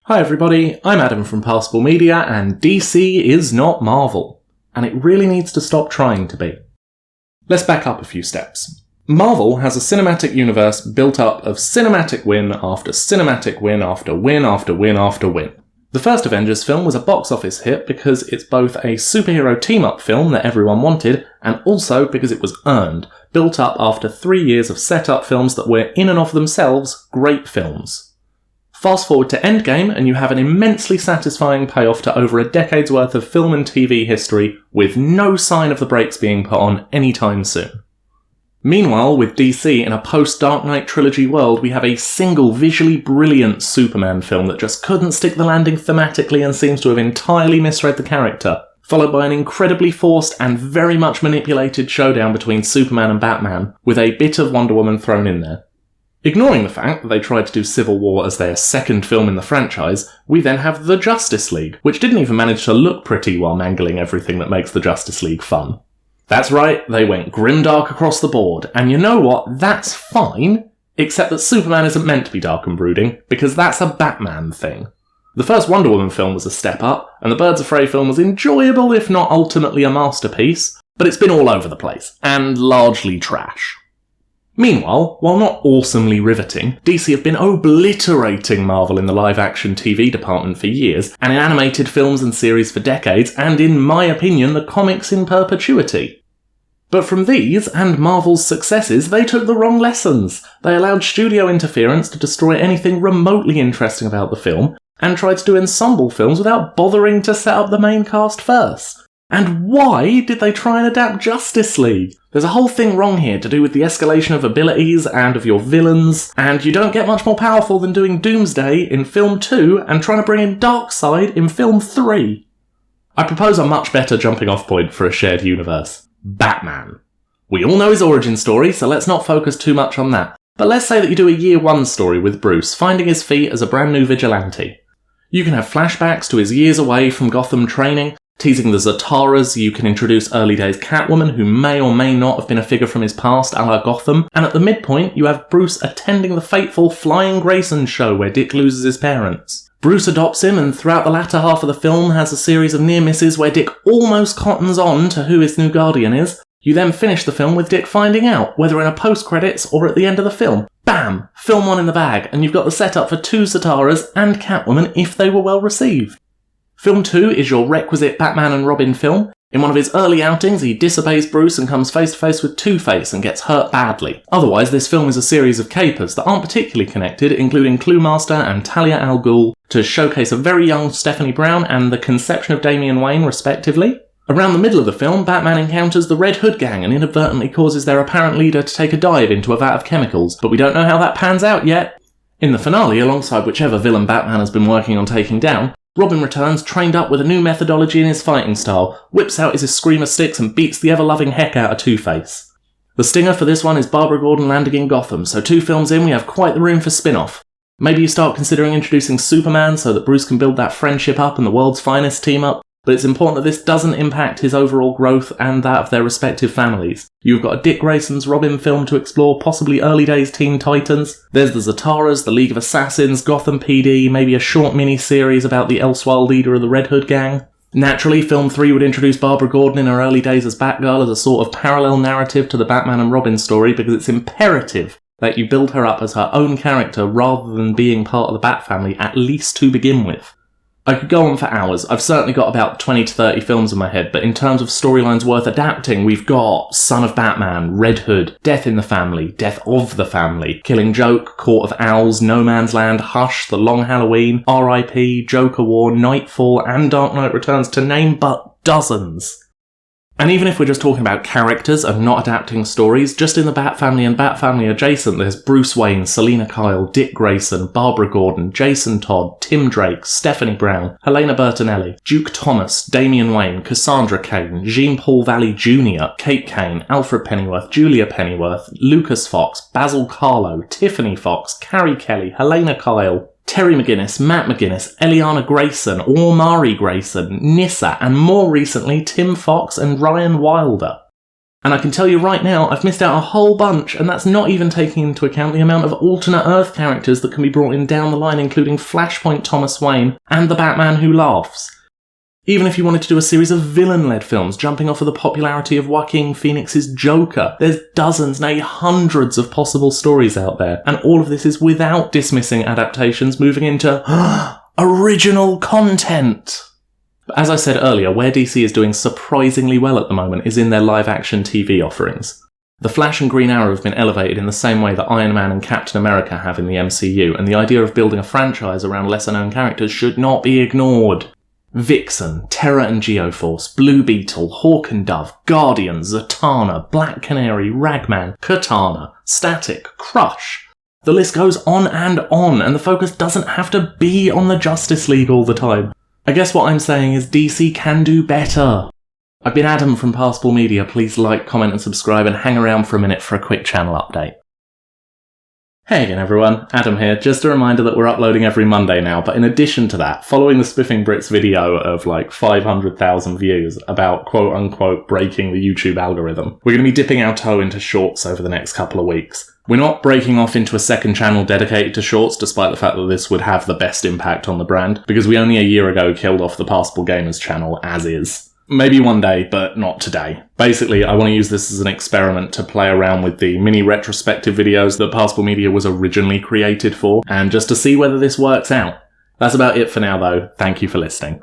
Hi everybody, I'm Adam from Passable Media, and DC is not Marvel. And it really needs to stop trying to be. Let's back up a few steps. Marvel has a cinematic universe built up of cinematic win after cinematic win after win after win after win. The first Avengers film was a box office hit because it's both a superhero team-up film that everyone wanted, and also because it was earned, built up after 3 years of set-up films that were in and of themselves great films. Fast forward to Endgame and you have an immensely satisfying payoff to over a decade's worth of film and TV history with no sign of the brakes being put on anytime soon. Meanwhile, with DC in a post-Dark Knight trilogy world, we have a single visually brilliant Superman film that just couldn't stick the landing thematically and seems to have entirely misread the character, followed by an incredibly forced and very much manipulated showdown between Superman and Batman, with a bit of Wonder Woman thrown in there. Ignoring the fact that they tried to do Civil War as their second film in the franchise, we then have The Justice League, which didn't even manage to look pretty while mangling everything that makes the Justice League fun. That's right, they went grimdark across the board, and you know what, that's fine, except that Superman isn't meant to be dark and brooding, because that's a Batman thing. The first Wonder Woman film was a step up, and the Birds of Prey film was enjoyable if not ultimately a masterpiece, but it's been all over the place, and largely trash. Meanwhile, while not awesomely riveting, DC have been obliterating Marvel in the live-action TV department for years, and in animated films and series for decades, and in my opinion, the comics in perpetuity. But from these, and Marvel's successes, they took the wrong lessons. They allowed studio interference to destroy anything remotely interesting about the film, and tried to do ensemble films without bothering to set up the main cast first. And why did they try and adapt Justice League? There's a whole thing wrong here to do with the escalation of abilities and of your villains, and you don't get much more powerful than doing Doomsday in film 2 and trying to bring in Darkseid in film 3. I propose a much better jumping off point for a shared universe. Batman. We all know his origin story, so let's not focus too much on that. But let's say that you do a year 1 story with Bruce, finding his feet as a brand new vigilante. You can have flashbacks to his years away from Gotham training, teasing the Zataras. You can introduce early days Catwoman, who may or may not have been a figure from his past a la Gotham, and at the midpoint you have Bruce attending the fateful Flying Grayson show where Dick loses his parents. Bruce adopts him, and throughout the latter half of the film has a series of near misses where Dick almost cottons on to who his new guardian is. You then finish the film with Dick finding out, whether in a post-credits or at the end of the film. Bam! Film 1 in the bag, and you've got the setup for 2 Zataras and Catwoman if they were well received. Film 2 is your requisite Batman and Robin film. In one of his early outings, he disobeys Bruce and comes face to face with Two-Face and gets hurt badly. Otherwise, this film is a series of capers that aren't particularly connected, including Cluemaster and Talia al Ghul, to showcase a very young Stephanie Brown and the conception of Damian Wayne, respectively. Around the middle of the film, Batman encounters the Red Hood gang and inadvertently causes their apparent leader to take a dive into a vat of chemicals, but we don't know how that pans out yet. In the finale, alongside whichever villain Batman has been working on taking down, Robin returns trained up with a new methodology in his fighting style, whips out his screamer sticks and beats the ever-loving heck out of Two-Face. The stinger for this one is Barbara Gordon landing in Gotham, so 2 films in we have quite the room for spin-off. Maybe you start considering introducing Superman so that Bruce can build that friendship up and the world's finest team up, but it's important that this doesn't impact his overall growth and that of their respective families. You've got a Dick Grayson's Robin film to explore possibly early days Teen Titans. There's the Zataras, the League of Assassins, Gotham PD, maybe a short mini-series about the elsewhile leader of the Red Hood gang. Naturally, film 3 would introduce Barbara Gordon in her early days as Batgirl as a sort of parallel narrative to the Batman and Robin story because it's imperative that you build her up as her own character rather than being part of the Bat family, at least to begin with. I could go on for hours. I've certainly got about 20 to 30 films in my head, but in terms of storylines worth adapting, we've got Son of Batman, Red Hood, Death in the Family, Death of the Family, Killing Joke, Court of Owls, No Man's Land, Hush, The Long Halloween, R.I.P., Joker War, Nightfall, and Dark Knight Returns, to name but dozens. And even if we're just talking about characters and not adapting stories, just in the Bat Family and Bat Family adjacent, there's Bruce Wayne, Selina Kyle, Dick Grayson, Barbara Gordon, Jason Todd, Tim Drake, Stephanie Brown, Helena Bertinelli, Duke Thomas, Damian Wayne, Cassandra Cain, Jean-Paul Valley Jr., Kate Kane, Alfred Pennyworth, Julia Pennyworth, Lucas Fox, Basil Carlo, Tiffany Fox, Carrie Kelly, Helena Kyle, Terry McGinnis, Matt McGinnis, Eliana Grayson, Omari Grayson, Nissa, and more recently Tim Fox and Ryan Wilder. And I can tell you right now, I've missed out a whole bunch, and that's not even taking into account the amount of alternate Earth characters that can be brought in down the line, including Flashpoint Thomas Wayne and the Batman Who Laughs. Even if you wanted to do a series of villain-led films, jumping off of the popularity of Joaquin Phoenix's Joker, there's dozens, nay hundreds of possible stories out there, and all of this is without dismissing adaptations, moving into original content. But as I said earlier, where DC is doing surprisingly well at the moment is in their live-action TV offerings. The Flash and Green Arrow have been elevated in the same way that Iron Man and Captain America have in the MCU, and the idea of building a franchise around lesser-known characters should not be ignored. Vixen, Terra and Geoforce, Blue Beetle, Hawk and Dove, Guardians, Zatanna, Black Canary, Ragman, Katana, Static, Crush. The list goes on, and the focus doesn't have to be on the Justice League all the time. I guess what I'm saying is DC can do better. I've been Adam from Passable Media. Please like, comment and subscribe, and hang around for a minute for a quick channel update. Hey again everyone, Adam here. Just a reminder that we're uploading every Monday now, but in addition to that, following the Spiffing Brits video of like 500,000 views about quote-unquote breaking the YouTube algorithm, we're going to be dipping our toe into shorts over the next couple of weeks. We're not breaking off into a second channel dedicated to shorts, despite the fact that this would have the best impact on the brand, because we only a year ago killed off the Passable Gamers channel as is. Maybe one day, but not today. Basically, I want to use this as an experiment to play around with the mini retrospective videos that Passable Media was originally created for, and just to see whether this works out. That's about it for now though. Thank you for listening.